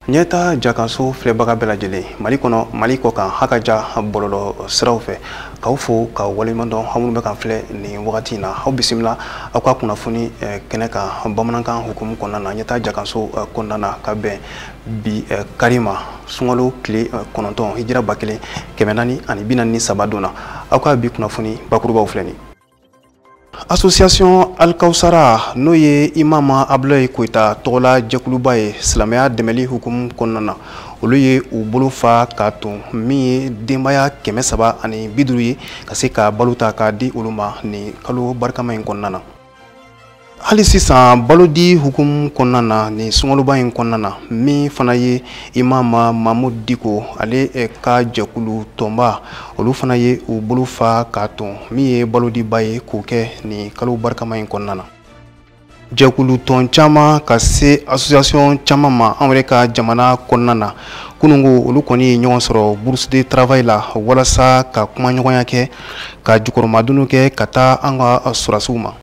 Nyeta Jakanso filɛbaga bɛɛ lajɛlen Mali kɔnɔ Mali kɔ kan hakaja bɔlɔlɔ siraw fɛ k'aw fo ka waleɲumandɔn aw minnu bɛ kan filɛ nin wagati in na aw bisimila aw ka kunnafoni kɛnɛ kan bamanankan hukumu kɔnɔna na Nyeta Jakanso kɔnɔna na ka bɛn bi karima sunkalo tile 9 hijira 1443 donna aw ka bi kunnafoni bakurubaw filɛ nin Association Al-Kawsara n'o ye Imama Abdoulaye Koyita tɔgɔla jɛkuluba ye silamɛya dɛmɛli hukumu kɔnɔna na olu ye u bolo fa k'a ton min ye denbaya 350 ye ka se ka balo ta k'a di olu ma ni kalo barikama in kɔnɔna na hali sisan balodi hukumu kɔnɔna na ni sunkaloba in kɔnɔna na min fana ye Imama Mahmud Diko ale ka jɛkulu tɔnba olu fana ye u bolo fa k'a ton min ye balodiba ye k'o kɛ ni kalo barikama in kɔnɔna na jɛkulu tɔn caman ka se association caman ma an yɛrɛ ka jamana kɔnɔna na kunungo olu kɔni ye ɲɔgɔn sɔrɔ bourse de travail la walasa ka kuma ɲɔgɔnya kɛ ka jukɔrɔmadunu kɛ ka taa an ka sɔrɔsiw ma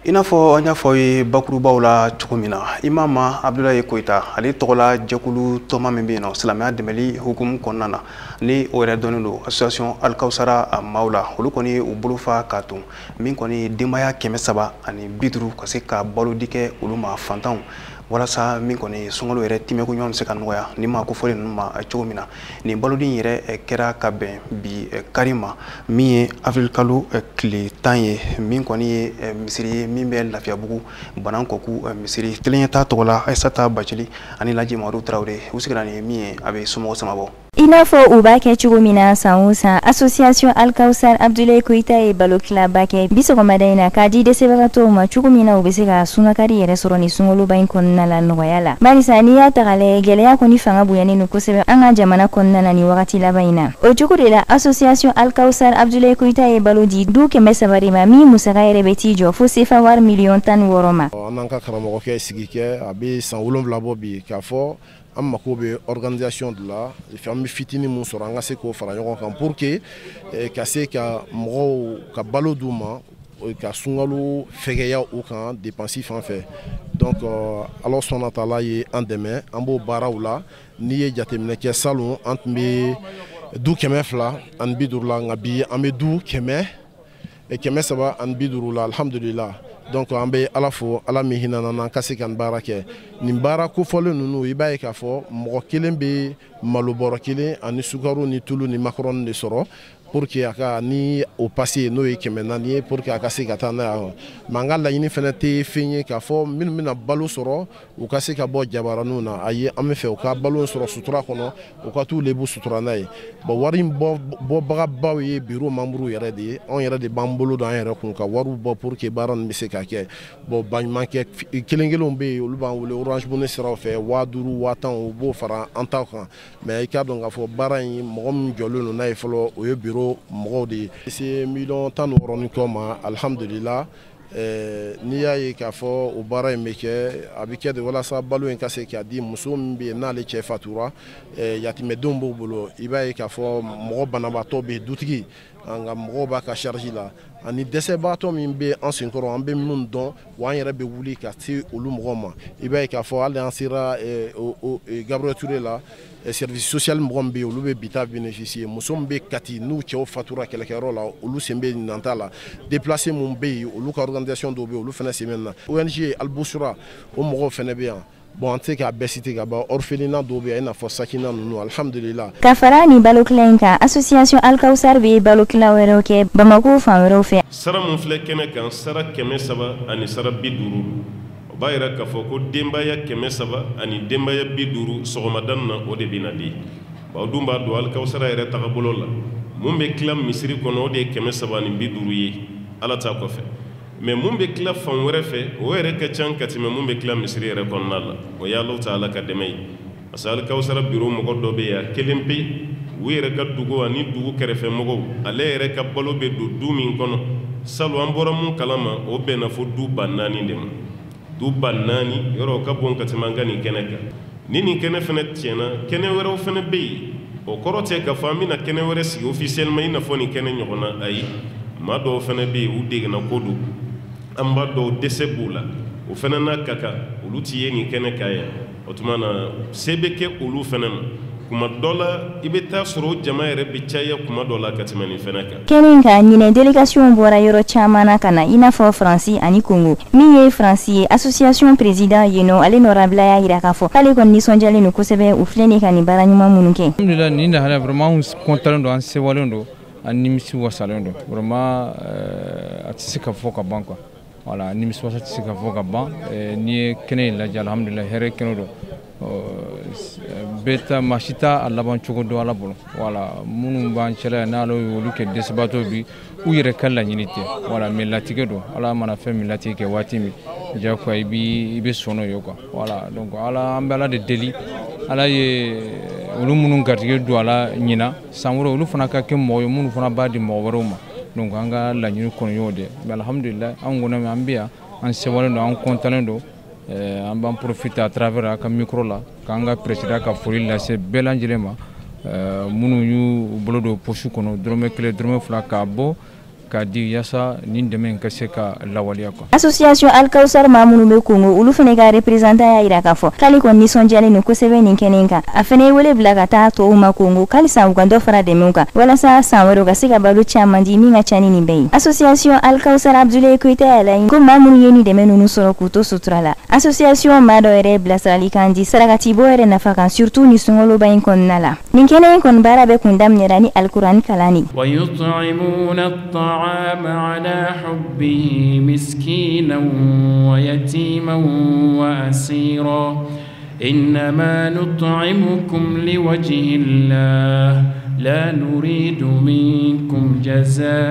I n'a fɔ an y'a fɔ ye bakurubaw la cogo min na Imama Abdoulaye Koyita ale tɔgɔla jɛkulu tɔnba min bɛ yen nɔ silamɛya dɛmɛli hukumu kɔnɔna na ni o yɛrɛ dɔnnen don association Al-Kawsara maaw la olu kɔni ye u bolo fa k'a ton min kɔni ye denbaya 350 ka se ka balodi kɛ olu ma fantanw walasa min kɔni sunkalo yɛrɛ timɛko ɲɔgɔn se ka nɔgɔya ni ma ko fɔli ninnu ma cogo min na nin balodi yɛrɛ kɛra ka bɛn bi karima min ye avril kalo tile 10 ye min kɔni ye misiri ye min bɛ Lafiyabugu Banankɔku misiri kelenyata tɔgɔla Aissata Bacili ani Laji Mamadu Tarawele u sigira ni min ye a bɛ somɔgɔw samabɔ I n'a fɔ u b'a kɛ cogo min na san o san association Al-Kawsar Abdoulaye Koyita ye balokilaba kɛ bi sɔgɔmada in na k'a di dɛsɛbagatɔw ma cogo min na u bɛ se ka sunkakari yɛrɛ sɔrɔ ni sunkaloba in kɔnɔna la nɔgɔya la barisa n'i y'a ta k'a lajɛ gɛlɛya kɔni fanga bonyanen don kosɛbɛ an ka jamana kɔnɔna na ni wagati laban in na o cogo de la association Al-Kawsar Abdoulaye Koyita ye balo di du 300 de ma min musaka yɛrɛ bɛ t'i jɔ fo sefa wari $16 ma an n'an ka karamɔgɔkɛ sigi kɛ a bɛ san 7 bɔ bi k'a fɔ an mako bɛ organisation de la an bɛ fitinin mun sɔrɔ an ka se k'o fara ɲɔgɔn kan pour que ka se ka mɔgɔw ka balo d'u ma ka sunkalo fɛgɛya u kan dépense fan fɛ donc Allah subhanahu wa ta'ala ye an dɛmɛ an b'o baaraw la n'i ye jateminɛ kɛ salon an tun bɛ du 250 la nka bi an bɛ du 350 la alhamdulillah donc an bɛ Ala fo Ala min hinɛna na ka se ka nin baara kɛ nin baara kofɔlen ninnu i b'a ye k'a fɔ mɔgɔ kelen bɛ malobɔrɔ 1 ani sukaro ni tulu ni macaroni de sɔrɔ pour que a ka ni o passé n'o ye 400 ye pour que a ka se ka taa n'a ye mais an ka laɲini fana tɛ fɛn ye k'a fɔ minnu bɛna balo sɔrɔ u ka se ka bɔ jabaraninw na ayi an bɛ fɛ u ka balo sɔrɔ sutura kɔnɔ u ka t'u lebu sutura n'a ye bon wari in bɔbagabaw ye bureau membre yɛrɛ de ye anw yɛrɛ de b'an bolo don an yɛrɛ kun ka wariw bɔ pour que baara nin bɛ se ka kɛ bon baɲumankɛ kelen-kelenw bɛ yen olu b'an wele Orange Money siraw fɛ 5000 5000 u b'o fara an ta kan mais i k'a dɔn k'a fɔ baara in mɔgɔ min jɔlen don n'a ye fɔlɔ o ye bureau mɔgɔw de ye se $16 ni kɔ ma alhamdulillah n'i y'a ye k'a fɔ o baara in bɛ kɛ a bɛ kɛ de walasa balo in ka se k'a di muso min bɛ yen n'ale cɛ fatura yatimɛdenw b'o bolo i b'a ye k'a fɔ mɔgɔ banabaatɔ bɛ yen dutigi nka mɔgɔw b'a ka charge la ani dɛsɛbaatɔ min bɛ an senkɔrɔ an bɛ minnu dɔn wa an yɛrɛ bɛ wuli ka se olu mɔgɔw ma i b'a ye k'a fɔ hali an sera Gabriel Touré la service social mɔgɔ min bɛ yen olu bɛ bi ta bénéficier muso min bɛ Kati n'u cɛw fatura kɛlɛkɛyɔrɔ la olu sen bɛ nanta la déplacé mun bɛ yen olu ka organisation dɔw bɛ yen olu fana sen bɛ na ONG Al-Bousra o mɔgɔw fana bɛ yan bon an tɛ k'a bɛɛ citer ka ban orphelinat dɔw bɛ yen i n'a fɔ Sakina ninnu alhamdulillah ka fara ni balokila in kan association Al-Kawsar bɛ balokila wɛrɛw kɛ Bamako fan wɛrɛw fɛ sara mun filɛ kɛnɛ kan sara 300 ani sara 50 o b'a yira k'a fɔ ko denbaya 300 ani denbaya 50 sɔgɔmada na o de bɛ na di o dun b'a don Al-Kawsara yɛrɛ tagabolo la mun bɛ tila misiri kɔnɔ o de ye 300 ani 50 ye Ala ta kɔfɛ mais mun bɛ tila fan wɛrɛ fɛ o yɛrɛ ka ca ka tɛmɛ mun bɛ tila misiri yɛrɛ kɔnɔna la o ye Alahu Taala ka dɛmɛ ye parce que Al-Kawsara bureau mɔgɔ dɔ bɛ yan kelen pe u yɛrɛ ka dugu ani dugu kɛrɛfɛmɔgɔw ale yɛrɛ ka balo bɛ don du min kɔnɔ salu an bɔra mun kalama o bɛnna fo du 4,000 de ma du 4,000 yɔrɔ o ka bon ka tɛmɛ an ka nin kɛnɛ kan ni nin kɛnɛ fana tiɲɛna kɛnɛ wɛrɛw fana bɛ yen o kɔrɔ tɛ k'a fɔ an bɛna kɛnɛ wɛrɛ sigi officiellement i n'a fɔ nin kɛnɛ ɲɔgɔnna ayi maa dɔw fana bɛ yen u degana ko don an b'a dɔw dɛsɛ b'u la o fana n'a ka kan olu ti ye nin kɛnɛ kan yan o tuma na se bɛ kɛ olu fana ma kuma dɔ la i bɛ taa sɔrɔ jama yɛrɛ bɛ caya kuma dɔ la ka tɛmɛ nin fana kan. kɛnɛ ka ɲinɛ délégation bɔra yɔrɔ caman na ka na i n'a fɔ Faransi ani Congo min ye Faransi ye association président yen nɔ ale nɔrabila y'a jira k'a fɔ k'ale kɔni nisɔndiyalen don kosɛbɛ u filɛ nin ka nin baara ɲuman minnu kɛ. alhamdulillah nin lahala vraiment content don an sewalen don an nimisi wasalen don vraiment a tɛ se ka fɔ ka ban quoi. Voilà, nimisi wasa tɛ se ka fɔ ka ban n'i ye kɛnɛ in lajɛ alhamdulillah hɛrɛ kɛnɛ don bɛɛ ta maa si t'a laban cogo dɔn Ala bolo voilà minnu b'an cɛla yan n'Ala ye olu kɛ dɛsɛbaatɔ bi u yɛrɛ ka laɲini tɛ voilà mais latigɛ don Ala mana fɛn min latigɛ kɛ waati min jagoya i bɛ sɔn n'o ye quoi voilà donc Ala an bɛ Ala de deli Ala ye olu minnu garijɛgɛ don a la ɲina san wɛrɛ olu fana ka kɛ mɔgɔ ye minnu fana b'a di mɔgɔ wɛrɛw ma donc an ka laɲini kɔni y'o de mais alhamdulillah an kɔni an bɛ yan an sewalen don an content don an b'an profiter à travers a ka micro la k'an ka président ka foli lase bɛɛ lajɛlen ma minnu y'u bolo don poche kɔnɔ dɔrɔmɛ 1 dɔrɔmɛ 2 k'a bɔ k'a di yaasa nin dɛmɛ in ka se ka lawaleya quoi. association Al-Kawsar maa minnu bɛ Congo olu fana ka représentant y'a jira k'a fɔ k'ale kɔni nisɔndiyalen don kosɛbɛ nin kɛnɛ in kan a fana ye wele bila ka taa tɔw ma Congo k'halisa u ka dɔ fara dɛmɛw kan walasa san wɛrɛ u ka se ka balo caman di min ka ca ni nin bɛɛ ye. association Al-Kawsar Abdoulaye Koyita y'a laɲini ko maa minnu ye nin dɛmɛ ninnu sɔrɔ k'u to sutura la association maa dɔ yɛrɛ bilasiralikan di sarakati bɔ yɛrɛ nafa kan surtout ni sunkaloba in kɔnɔna la nin kɛnɛ in kɔni baara bɛ kun daminɛra ni alikuranɛ kalan de. الطعام على حبه مسكينا ويتيما وأسيرا إنما نطعمكم لوجه الله لا نريد منكم جزاء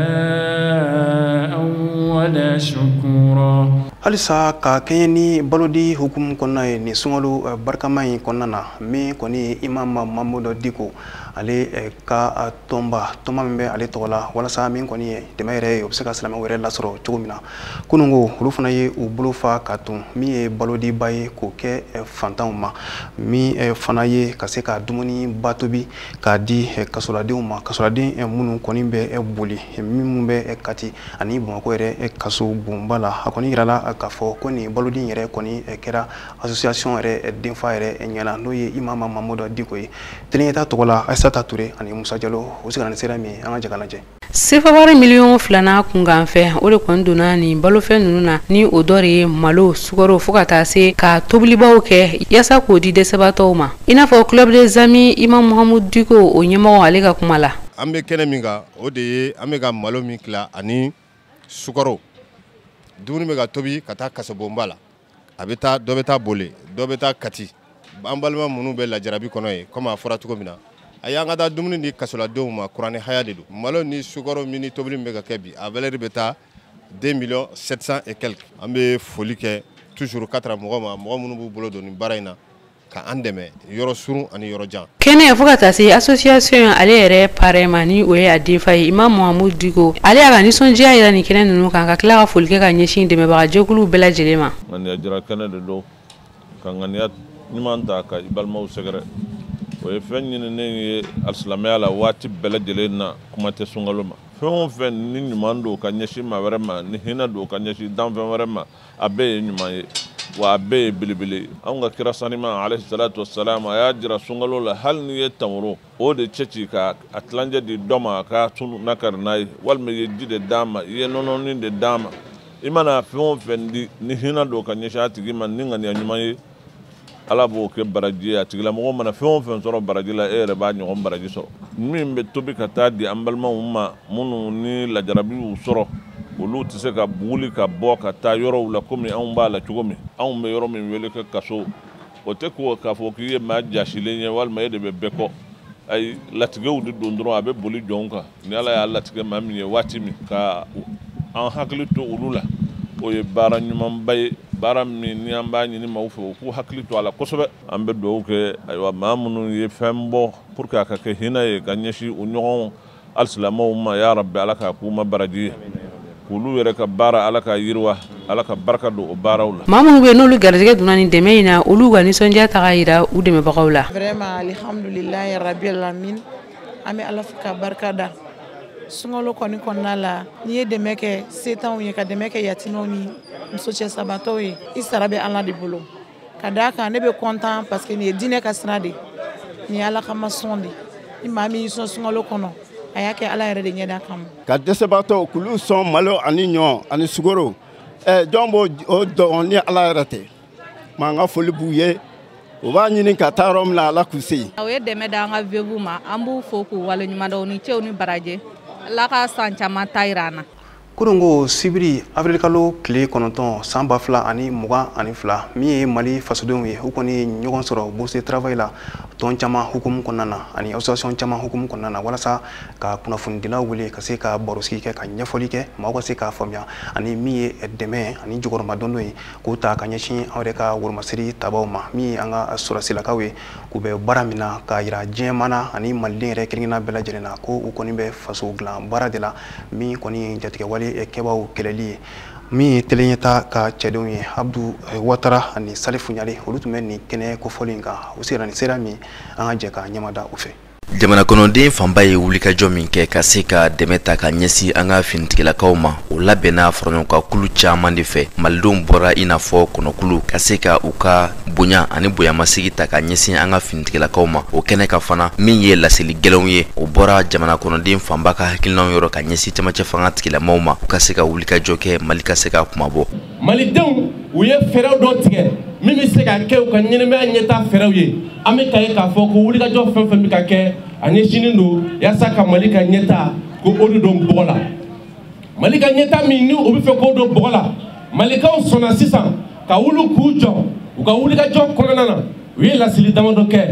ولا شكورا. halisa ka kɛɲɛ ni balodi hukumu kɔnɔna ye ni sunkalo barikama in kɔnɔna na min kɔni ye imam Mamadou Diko ale ka tɔnba min bɛ ale tɔgɔ la walasa min kɔni ye dɛmɛ yɛrɛ ye o bɛ se ka silamɛ wɛrɛ lasɔrɔ cogo min na kunungo olu fana ye u bolo fa ka tun min ye balodiba ye k'o kɛ fantanw ma min fana ye ka se ka dumuni ba tobi k'a di kasoladenw ma kasoladen minnu kɔni bɛ boli minnu bɛ Kati ani Bamakɔ yɛrɛ kaso bonba la a kɔni yirala k'a fɔ ko nin balodin yɛrɛ kɔni kɛra association yɛrɛ denfa yɛrɛ ɲɛna n'o ye imam Mamadou Diko ye tɛnɛta tɔgɔ la Aissata Touré ani Musa Jalo o sigana ni sera min an ka jaga lajɛ. Sefawari miliyɔn 2 kunkan fɛ o de kɔni donna nin balofɛn ninnu na ni o dɔ de ye malo sukaro fo ka taa se ka tobilibaw kɛ yaasa k'o di dɛsɛbaatɔw ma i n'a fɔ club des amis imam Mamadou Diko o ɲɛmɔgɔ ale ka kuma la. An bɛ kɛnɛ min kan o de ye an bɛ ka malo min tila ani sukaro dumuni bɛ ka tobi ka taa kasabonba la a bɛ taa dɔ bɛ taa boli dɔ bɛ taa Kati an balima minnu bɛ lajarabi kɔnɔ ye comme a fɔra cogo min na a y'an ka taa dumuni di kasoladenw ma kuranɛ haya de don malo ni sukaro min ni tobili bɛ ka kɛ bi a valeur bɛ taa 2 700 et quelques an bɛ foli kɛ toujours katra mɔgɔ ma mɔgɔ minnu b'u bolo don nin baara in na ka an dɛmɛ yɔrɔ surun ani yɔrɔ jan. Kɛnɛ fo ka taa se association ale yɛrɛ parrain ma ni o ye a denfa ye imam Mamadou Diko ale y'a ka nisɔndiya yira nin kɛnɛ ninnu kan ka tila ka foli kɛ ka ɲɛsin dɛmɛbaga jɛkuluw bɛɛ lajɛlen ma. ŋaniya jara kɛnɛ de don ka ŋaniya ɲuman ta ka i balimaw sɛgɛrɛ o ye fɛn ɲininen ye alisilamɛya la waati bɛɛ lajɛlen na kuma tɛ sunkalo ma fɛn o fɛn ni ɲuman don ka ɲɛsin maa wɛrɛ ma ni hinɛ don ka ɲɛsin danfɛn wɛrɛ ma a bɛɛ ye ɲuman ye wa a bɛɛ ye belebele anw ka kira sanima alayhi salatu wassalam a y'a jira sunkalo la hali n'i ye tanworo o de cɛci ka a tilancɛ di dɔ ma a ka tunu nakari n'a ye walima i ye ji de d'a ma i ye nɔnɔnin de d'a ma i mana fɛn o fɛn di ni hinɛ don ka ɲɛsin a tigi ma ni ŋaniya ɲuman ye Ala b'o kɛ baraji ye a tigilamɔgɔ mana fɛn o fɛn sɔrɔ baraji la e yɛrɛ b'a ɲɔgɔn baraji sɔrɔ min bɛ tobi ka taa di an balimaw ma minnu ni lajarabiw sɔrɔ olu tɛ se ka wuli ka bɔ ka taa yɔrɔw la komi anw b'a la cogo min anw bɛ yɔrɔ min wele kɛ kaso o tɛ ko k'a fɔ k'i ye maa jasilen ye walima e de bɛ bɛɛ kɔ ayi latigɛw de don dɔrɔn a bɛ boli jɔnw kan ni Ala y'a latigɛ maa min ye waati min ka an hakili to olu la o ye baara ɲumanba ye baara min ni an b'a ɲini maaw fɛ u k'u hakili to a la kosɛbɛ an bɛ dugawu kɛ ayiwa maa minnu ye fɛn bɔ pour que a ka kɛ hinɛ ye ka ɲɛsin u ɲɔgɔn alisilamɛw ma ya rabbi ala k'a k'u ma baraji ye k'olu yɛrɛ ka baara ala ka yiriwa ala ka barika don o baaraw la. maa minnu bɛ n'olu garijɛgɛ donna nin dɛmɛ in na olu ka nisɔndiya ta ka yira u dɛmɛbagaw la. vraiment alhamdulilayi rabbil alamin an bɛ ala fo ka barika da sunkalo kɔni kɔnɔna la n'i ye dɛmɛ kɛ setanw ye ka dɛmɛ kɛ yatimɛw ni muso cɛ sabatɔw ye i sara bɛ ala de bolo ka d'a kan ne bɛ content parce que nin ye diinɛ ka sira de nin ye ala ka masɔn de ni maa min y'i sɔn sunkalo kɔnɔ a y'a kɛ ala yɛrɛ de ɲɛda kama. ka dɛsɛbaatɔw k'olu sɔn malo ani ɲɔ ani sugaro jɔn b'o dɔn ni ala yɛrɛ tɛ maa n ka foli b'u ye u b'a ɲini ka taa yɔrɔ min na ala k'u se yen. o ye dɛmɛ da an ka veuve ma an b'u fo k'u waleɲumandɔn ni cɛw ni baraje ala ka san caman ta yira an na. Kurungo sibiri avril kalo tile 9 san 2022 min ye Mali fasodenw ye u kɔni ɲɔgɔn sɔrɔ bourse travail la tɔn caman hukumu kɔnɔna na ani association caman hukumu kɔnɔna na walasa ka kunnafonidilaw wele ka se ka barosigi kɛ ka ɲɛfɔli kɛ maaw ka se k'a faamuya ani min ye dɛmɛ ani jukɔrɔmadɔndɔ ye k'o ta ka ɲɛsin aw yɛrɛ ka woromasiri tabaw ma min ye an ka sɔrɔsilakaw ye k'u bɛ baara min na k'a yira diɲɛmana ani maliden yɛrɛ kelen-kelenna bɛɛ lajɛlen na ko u kɔni bɛ faso dilan baara de la min kɔni jatigɛwale kɛbaw kɛlɛli ye min ye teleɲɛta ka cɛdenw ye Abdu Watara ani Salifu Ɲale olu tun bɛ nin kɛnɛ kofɔli in kan u sera nin sera min an ka jɛ ka ɲɛmada u fɛ. jamana kɔnɔden fanba ye wulikajɔ min kɛ ka se ka dɛmɛ ta ka ɲɛsin an ka finitigilakaw ma o labɛnna faraɲɔgɔnka kulu caman de fɛ malidenw bɔra i n'a fɔ kɔnɔkulu ka se ka u ka bonya ani bonyamasigi ta ka ɲɛsin an ka finitigilakaw ma o kɛnɛ ka fana min ye laseli gɛlɛnw ye o bɔra jamana kɔnɔden fanba ka hakilinaw yɔrɔ ka ɲɛsin cɛmancɛ fanga tigilamaw ma u ka se ka wulikajɔ kɛ Mali ka se ka kumabɔ. malidenw u ye fɛɛrɛw dɔ tigɛ min bɛ se ka kɛ u ka ɲɛnɛmaya ɲɛtaa fɛɛrɛw ye an bɛ ka ye k'a fɔ ko wulikajɔ fɛn fɛn bɛ ka kɛ a ɲɛsinnen don yaasa ka Mali ka ɲɛtaa ko o de don bɔgɔ la Mali ka ɲɛtaa min ni o bɛ fɛ k'o don bɔgɔ la malikaw sɔnna sisan ka wuli k'u jɔ u ka wulikajɔ kɔnɔna na u ye laseli damadɔ kɛ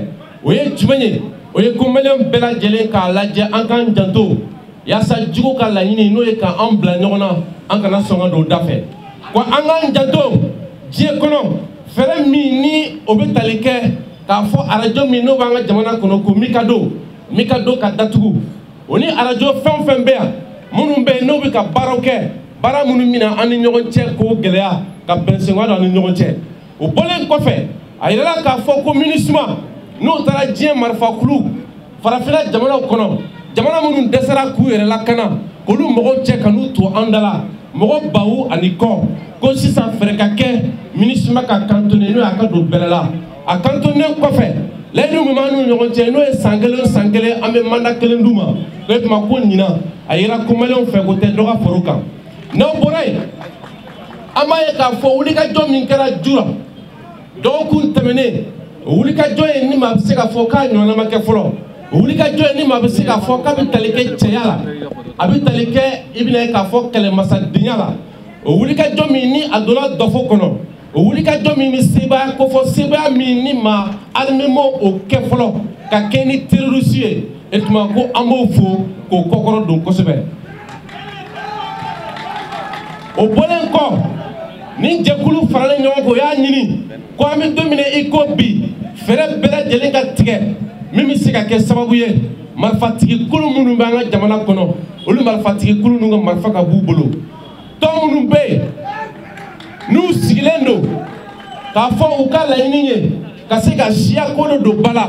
o ye jumɛn ye o ye ko maliyɛn bɛɛ lajɛlen k'a lajɛ an k'an janto yaasa jugu ka laɲini n'o ye k'an bila ɲɔgɔn na an kana sɔn ka don da fɛ ko an k'an janto diɲɛ kɔnɔ fɛɛrɛ min ni o bɛ tali kɛ k'a fɔ arajo min n'o b'an ka jamana kɔnɔ ko mikado ka datugu o ni arajo fɛn fɛn bɛ yan minnu bɛ yen n'o bɛ ka baaraw kɛ baara minnu mina an ni ɲɔgɔn cɛ k'o gɛlɛya ka bɛnsɛnwa don an ni ɲɔgɔn cɛ o bɔlen kɔfɛ a yirala k'a fɔ ko MINUSMA n'o taara diɲɛ marifakulu farafinna jamanaw kɔnɔ jamana minnu dɛsɛra k'u yɛrɛ lakana k'olu mɔgɔw cɛ ka n'u to an da la mɔgɔ bawu ani kɔ ko sisan fɛɛrɛ ka kɛ MINUSMA ka kantonné n'o y'a ka don bɛlɛ la a kantonné kɔfɛ layidu min b'an n'u ɲɔgɔn cɛ n'o ye san kelen an bɛ mandat kelen d'u ma o ye tuma ko ɲinan a yira ko maliyɛnw fɛ ko tɛ dɔ ka far'u kan n'aw bɔra yen an b'a ye k'a fɔ wulikajɔ min kɛra Jura dɔgɔkun tɛmɛnen o wulikajɔ ye ni maa bɛ se k'a fɔ k'a ɲɔgɔnna ma kɛ fɔlɔ o wulikajɔ ye ni maa bɛ se k'a fɔ k'a bɛ tali kɛ cɛya la a bɛ tali kɛ i bɛna ye k'a fɔ kɛlɛmasadenya la o wulikajɔ min ni a donna dɔfo kɔnɔ o wulikajɔ min ni sebaaya kofɔ sebaaya min ni maa armement o kɛ fɔlɔ ka kɛ ni terroriste ye e tuma ko an b'o fo k'o kɔkɔrɔ don kosɛbɛ o bɔlen kɔ ni jɛkulu faralen ɲɔgɔn kan o y'a ɲini ko an bɛ don min na i ko bi fɛɛrɛ bɛɛ lajɛlen ka tigɛ min bɛ se ka kɛ sababu ye marifatigikulu minnu bɛ an ka jamana kɔnɔ olu marifatigikulu ninnu ka marifa ka b'u bolo tɔn minnu bɛ yen n'u sigilen don k'a fɔ u ka laɲini ye ka se ka siya ko dɔ don ba la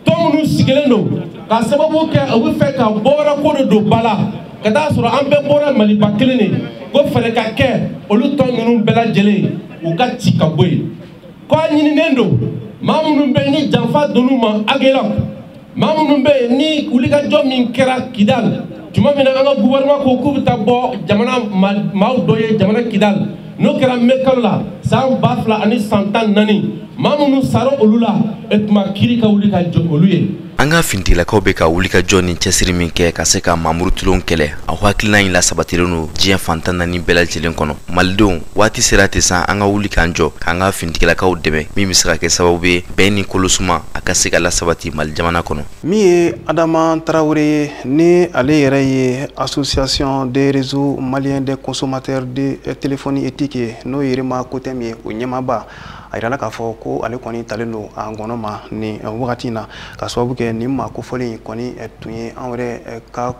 tɔn minnu sigilen don k'a sababu kɛ u bɛ fɛ ka bɔra ko dɔ don ba la ka taa sɔrɔ an bɛɛ bɔra Maliba kelen de ko fɛɛrɛ ka kɛ olu tɔn ninnu bɛɛ lajɛlen u ka ci ka bɔ yen ko a ɲininen don maa minnu bɛ yen ni janfa donn'u ma Aguelak maa minnu bɛ yen ni wulikajɔ min kɛra Kidal tuma min na an ka gouvernement ko k'u bɛ taa bɔ jamana maaw dɔ ye jamana Kidal n'o kɛra Mekalo la san 2014 maa minnu sara olu la e tuma kiiri ka wuli ka jɔ olu ye an ka fintigilakaw be ka wulikajɔ ni cɛsiri min kɛ ka se ka mamuru tulon kɛlɛ a hakilina in lasabatilen no diɲɛ fantan naani bɛɛ lajɛlen kɔnɔ. Malidenw waati sera tɛ san an ka wuli k'an jɔ k'an ka fintigilakaw dɛmɛ min bɛ se ka kɛ sababu ye bɛn ni kolosuma a ka se ka lasabati Mali jamana kɔnɔ. Min ye Adama Traoré ye ni ale yɛrɛ ye association des réseaux maliens des consommateurs de téléphonie éthique n'o ye Rema Kotem ye o ɲɛmaaba a yirala k'a fɔ ko ale kɔni talen don a ngɔnɔ ma ni wagati in na ka sababu kɛ nin maa kofɔlen kɔni tun ye an yɛrɛ ka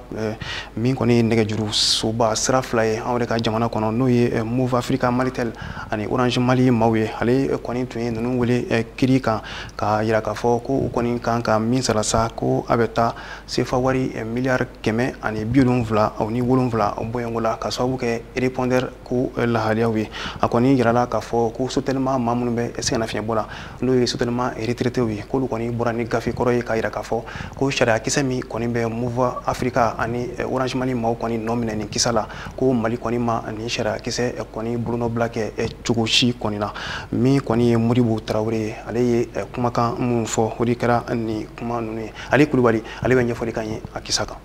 min kɔni nɛgɛjuru soba sira fila ye an yɛrɛ ka jamana kɔnɔ n'o ye Move Africa Malitel ani Orange Mali maaw ye ale kɔni tun ye ninnu wele kiri kan ka yira k'a fɔ ko u kɔni kan ka min sara sa ko a bɛ taa sefa wari miliyari 177 bɔɲɔngo la ka sababu kɛ répondeur ko lahaliyaw ye a kɔni yirala k'a fɔ ko sotelema maa minnu bɛ sɛgɛnna fiɲɛbɔ la n'o ye sotelema retraité ye k'olu kɔni bɔra ni gafe kɔrɔ ye k'a yira k'a fɔ ko sariya kisɛ min kɔni bɛ Move Africa ani Orange Mali maaw kɔni nɔ minɛ nin kisa la ko Mali kɔni ma ni sariya kisɛ kɔni bolonɔbila kɛ cogo si kɔni na min kɔni ye Modibo Traoré ye ale ye kumakan mun fɔ o de kɛra ni kuma ninnu ye ale Kulubali ale bɛ ɲɛfɔli kan ye a kisa kan.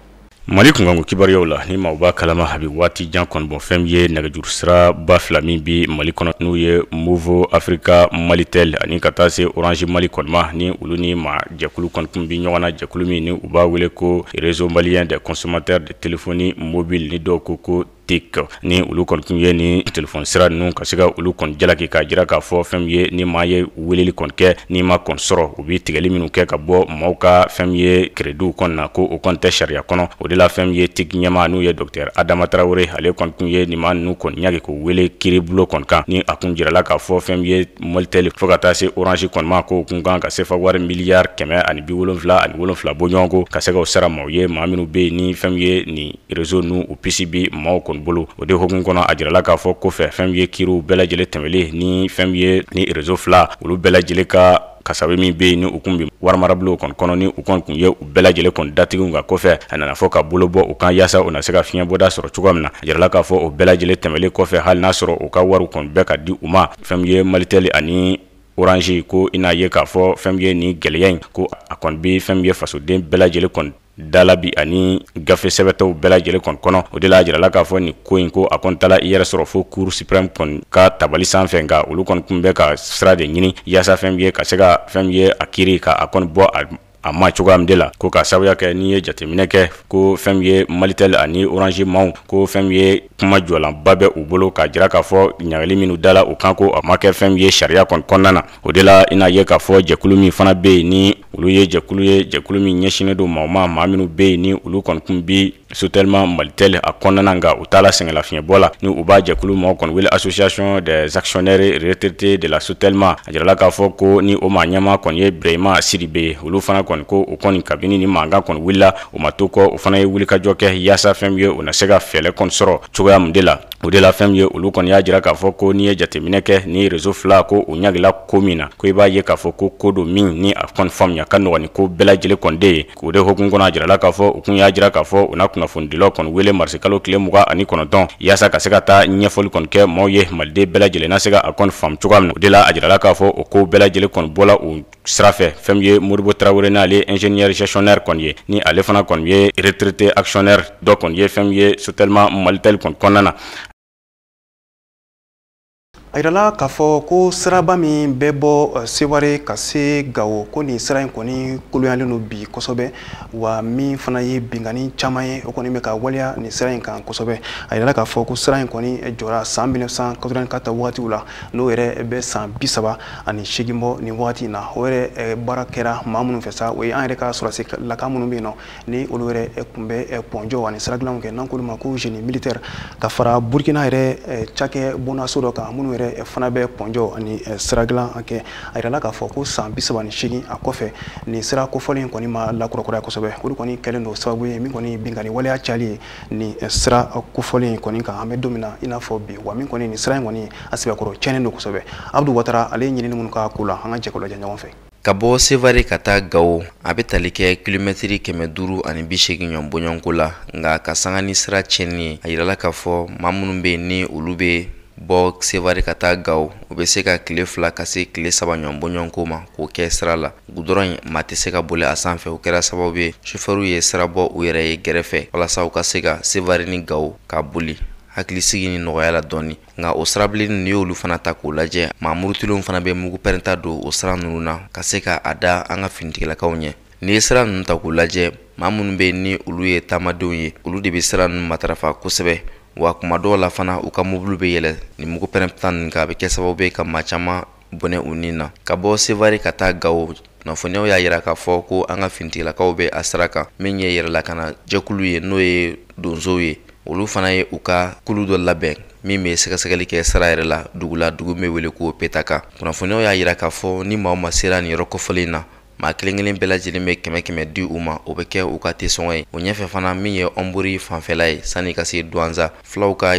Mali kunkanko kibaruyaw la ni maaw b'a kalama a bɛ waati jan kɔni bɔ fɛn ye nɛgɛjuru sira ba fila min bi Mali kɔnɔ n'u ye Move Africa Malitel ani ka taa se Orange Mali kɔni ma ni olu ni maa jɛkulu kɔni kun bi ɲɔgɔn na jɛkulu min ni u b'a wele ko réseau malien des consommateurs de téléphonie mobile ni dɔw ko TIC ni olu kɔni kun ye ni téléphone sira ninnu ka se ka olu kɔni jalaki ka jira k'a fɔ fɛn ye ni maa ye weleli kɔni kɛ ni ma kɔni sɔrɔ u bi tigɛli minnu kɛ ka bɔ maaw ka fɛn ye crédit kɔni na ko o kɔni tɛ sariya kɔnɔ o de la fɛn ye TIC ɲɛma n'u ye Dr Adama Traoré ale kɔni kun ye ni maa ninnu kɔni ɲagi ko wele kiiribulo kɔni kan ni a kun jirala k'a fɔ fɛn ye Malitel fo ka taa se Orange kɔni ma ko kun kan ka sefa wari miliyari 177 bɔ ɲɔgɔn ko ka se ka sara maaw ye maa minnu bɛ ni fɛn ye ni réseau nu u PCB maaw bolo o de hogun kɔnɔ a jirala k'a fɔ kɔfɛ fɛn ye kiiriw bɛɛ lajɛlen tɛmɛlen ni fɛn ye ni réseau fila olu bɛɛ lajɛlen ka kasabe min bɛ yen ni u kun bi wari marabolo kɔnɔ ni u kɔni kun ye u bɛɛ lajɛlen kɔni datigiw ka kɔfɛ a nana fɔ ka bolo bɔ u kan yaasa u na se ka fiɲɛ bɔda sɔrɔ cogoya min na a jirala k'a fɔ o bɛɛ lajɛlen tɛmɛlen kɔfɛ hali n'a sɔrɔ u ka wari kɔni bɛɛ ka di u ma fɛn ye Malitel ani Orange ko ina ye k'a fɔ fɛn ye ni gɛlɛya in ko a kɔni bɛ fɛn ye fasoden bɛɛ lajɛlen kɔni dalabi ani gafe sɛbɛtɛw bɛɛ lajɛlen kɔnɔ o de la jirala k'a fɔ ni ko in ko a kɔni tala i yɛrɛ sɔrɔ fo cour suprême kɔni ka tabali sanfɛ nka olu kɔni kun bɛ ka sira de ɲini yaasa fɛn ye ka se ka fɛn ye a kiiri ka a kɔni bɔ a ma cogoya min de la ko ka sababuya kɛ n'i ye jateminɛ kɛ ko fɛn ye Malitel ani Orange maaw ko fɛn ye kuma jɔlanba bɛ u bolo k'a jira k'a fɔ ɲagali minnu dala u kan ko a ma kɛ fɛn ye sariya kɔni kɔnɔna na o de la i n'a ye k'a fɔ jɛkulu min fana bɛ yen ni olu ye jɛkulu min ɲɛsinnen don maa minnu bɛ yen ni olu kɔni kun bi sotelema Malitel a kɔnɔna nka u taala sɛngɛlafiɲɛbɔ la ni u b'a jɛkulu maaw kɔni wele association des actionnaires retraités de la sotelema a jirala k'a fɔ ko ni o maa ɲɛma kɔni ye Brahima Sidibe olu fana kɔni ko o kɔni kabini ni mankan kɔni wulila o ma to kɔ o fana ye wulikajɔ kɛ yaasa fɛn ye o na se ka fɛɛrɛ kɔni sɔrɔ cogoya min de la o de la fɛn ye olu kɔni y'a jira k'a fɔ ko n'i ye jateminɛ kɛ ni réseau fila ko o ɲagila ko min na ko i b'a ye k'a fɔ ko don min ni a kɔni faamuya ka nɔgɔn ni ko bɛɛ lajɛlen kɔni de ye k'o de hokumu kɔnɔ a jirala k'a fɔ o kun y'a jira k'a fɔ u na kunnafonidilaw kɔni wele marisi kalo tile 29 yaasa ka se ka taa ɲɛfɔli kɔni kɛ maaw ye maliden bɛɛ lajɛlen na se ka a kɔni faamu cogoya min na o de la a jirala k'a fɔ o ko bɛɛ lajɛlen kɔni bɔla o sira fɛ fɛn ye Modibo Traoré n'ale ingénieur gestionnaire kɔni ye ni ale fana kɔni ye retraité actionnaire dɔ kɔni ye fɛn ye sotelema Malitel kɔni kɔnɔna na a yirala k'a fɔ ko siraba min bɛ bɔ Seware ka se Gawo ko nin sira in kɔni kolonyalen don bi kosɛbɛ wa min fana ye bingani caman ye o kɔni bɛ ka waleya nin sira in kan kosɛbɛ a yirala k'a fɔ ko sira in kɔni jɔra san 1984 wagatiw la n'o yɛrɛ bɛ san 38 bɔ nin wagati in na o yɛrɛ baara kɛra maa minnu fɛ sa o ye an yɛrɛ ka sɔrɔdasi laka minnu bɛ yen nɔ ni olu yɛrɛ kun bɛ pɔnjɔ ani sira dilanw kɛ n'an k'olu ma ko génie militaire ka fara Burkina yɛrɛ cakɛ bonnaso dɔ kan minnu yɛrɛ fana bɛ pɔnjɔ ani sira dilan kɛ a yirala k'a fɔ ko san 38 a kɔfɛ nin sira kofɔlen kɔni ma lakurakuraya kosɛbɛ olu kɔni kɛlen don sababu ye min kɔni bingani waleya cayali ye nin sira kofɔlen kɔni kan an bɛ don min na i n'a fɔ bi wa min kɔni nin sira in kɔni a sɛbɛkɔrɔ tiɲɛnen don kosɛbɛ Abdu Watara ale ye ɲinini minnu k'a ko la an ka jɛ k'o lajɛ ɲɔgɔn fɛ ka bɔ Sevare ka taa Gawo a bɛ tali kɛ kilomɛtiri 580 ɲɔgɔn bɔɲɔgɔnko la nka ka sanga ni sira tiɲɛni ye a yirala k'a fɔ maa minnu bɛ yen ni olu bɛ bɔ Sevare ka taa Gao u bɛ se ka tile 2 ka se tile 3 ɲɔgɔn bɔ ɲɔgɔn ko ma k'o kɛ sira la. Goudron maa tɛ se ka boli a sanfɛ o kɛra sababu ye chauffeur ye sira bɔ u yɛrɛ ye gɛrɛfɛ walasa u ka se ka Sevare ni Gao ka boli hakilisigi ni nɔgɔya la dɔɔni. Nka o sirabilenni ni y'olu fana ta k'o lajɛ maa murutilenw fana bɛ mugu pɛrɛnta don o sira ninnu na ka se ka a da an ka finitigilakaw ɲɛ. Ni ye sira ninnu ta k'o lajɛ maa minnu bɛ ni olu ye taamadenw ye olu de bɛ sira ninnu matarafa kosɛbɛ wa kuma dɔw la fana u ka mobili bɛ yɛlɛ ni mugu pɛrɛnta ninnu kan a bɛ kɛ sababu ye ka maa caman bɔnɛ u ni na. Ka bɔ Sevare ka taa Gao kunnafoniyaw y'a yira k'a fɔ ko an ka finitigilakaw bɛ a sira kan min ye yɛrɛlakana jɛkulu ye n'o ye donsow ye. Olu fana ye u ka kulu dɔ labɛn min bɛ sɛgɛsɛgɛli kɛ sira yɛrɛ la dugu la dugu min bɛ wele ko Petaka. Kunnafoniyaw y'a yira k'a fɔ ni maa o maa sera nin yɔrɔ kɔfɔlen na maa kelen kelen bɛɛ lajɛlen bɛ 100 di u ma o bɛ kɛ u ka tesɔngɔ ye. O ɲɛfɛ fana min ye Ɔnbori fanfɛla ye sani ka se Douanza filaw ka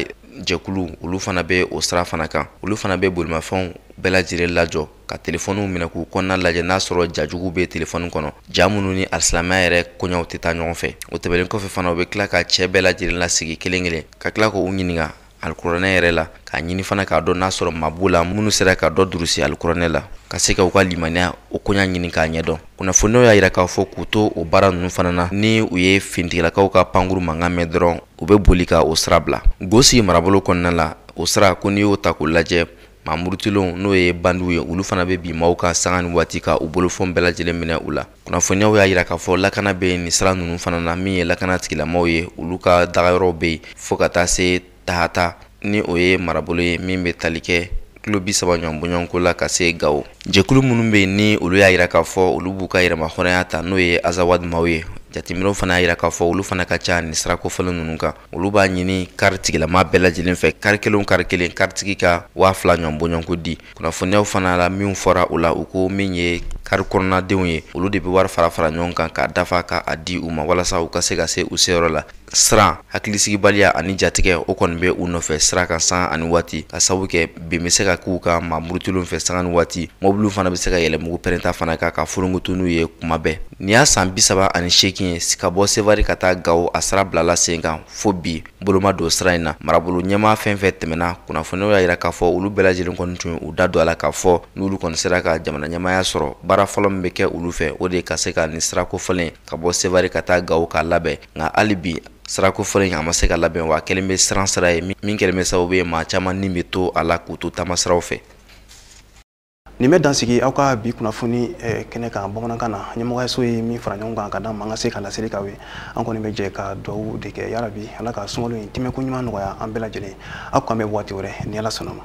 jɛkulu olu fana bɛ o sira fana kan. Olu fana bɛ bolimafɛnw bɛɛ lajɛlen lajɔ ka telefɔniw minɛ k'u kɔnɔna lajɛ n'a sɔrɔ jajugu bɛ telefɔni kɔnɔ. Ja minnu ni alisilamɛya yɛrɛ koɲɛw tɛ taa ɲɔgɔn fɛ. O tɛmɛnen kɔfɛ fana u bɛ tila ka cɛ bɛɛ lajɛlen lasigi kelen kelen ka tila k'u ɲininka alikuranɛ yɛrɛ la k'a ɲini fana k'a dɔn n'a sɔrɔ maa b'u la minnu sera ka dɔ durusi alikuranɛ la ka se ka u ka limaniya o koɲa ɲini k'a ɲɛdɔn. Kunnafoniyaw y'a yira k'a fɔ k'u to o baara ninnu fana na ni u ye finitigilakaw ka pankuru mankan mɛn dɔrɔn u bɛ boli ka o sira bila. Gosi marabolo kɔnɔna la o sira ko n'i y'o ta k'o lajɛ maa murutilenw n'o ye bandiw ye olu fana bɛ bi maaw ka sanga ni waati ka u bolofɛnw bɛɛ lajɛlen minɛ u la. Kunnafoniyaw y'a yira k'a fɔ lakana bɛ nin sira ninnu fana na min ye lakana tigilamaw ye olu ka dagayɔrɔw bɛ yen fo ka taa se Tahata ni o ye marabolo ye min bɛ tali kɛ kilo 30 ɲɔgɔn bɔɲɔgɔn ko la ka se Gao. Jɛkulu minnu bɛ yen ni olu y'a yira k'a fɔ olu b'u ka yɛrɛmahɔrɔnya ta n'o ye Azawad maaw ye. Jateminɛw fana y'a yira k'a fɔ olu fana ka ca nin sira kofɔlen ninnu kan. Olu b'a ɲini kari tigilama bɛɛ lajɛlen fɛ kari kelen karitigi ka 2000 ɲɔgɔn bɔɲɔgɔn ko di. Kunnafoniyaw fana la min fɔra o la u ko min ye kari kɔnɔnadenw ye olu de bɛ wari fara ɲɔgɔn kan k'a dafa k'a di u ma walasa u ka se ka se u seyɔrɔ la. Siran hakilisigibaliya ani jatigɛ o kɔni bɛ u nɔfɛ sira kan san ani waati ka sababu kɛ bin bɛ se ka k'u ka maa murutilenw fɛ sanga ni waati mobiliw fana bɛ se ka yɛlɛ mugu pɛrɛnta fana kan ka furugutu n'u ye kuma bɛɛ. Nin y'a san 38 ye ka bɔ Sevare ka taa Gao a sira bilala sen kan fo bi boloma don sira in na. Marabolo ɲɛmaa fɛn fɛn tɛmɛna kunnafoniyaw y'a yira k'a fɔ olu bɛɛ lajɛlen kɔni tun u da don a la k'a fɔ n'olu kɔni sera ka jamana ɲɛmaaya sɔrɔ baara fɔlɔ min bɛ kɛ olu fɛ o de ka se ka nin sira kofɔlen ka bɔ Sevare ka taa Gao k'a labɛn. Nka hali bi sirako fɔlɔ in a ma se ka labɛn wa kelen bɛ siran sira ye min kɛlen bɛ sababu ye maa caman ni bɛ to a la k'u to taama siraw fɛ. Nin bɛ dansigi aw ka bi kunnafoni kɛnɛ kan bamanankan na ɲɛmɔgɔyaso ye min fara ɲɔgɔn kan ka d'an ma an ka se ka laseli k'aw ye an kɔni bɛ jɛ ka dugawu de kɛ yarabi ala ka sunkalo in tɛmɛko ɲuman nɔgɔya an bɛɛ lajɛlen aw k'an bɛ waati wɛrɛ ni ala sɔnna ma.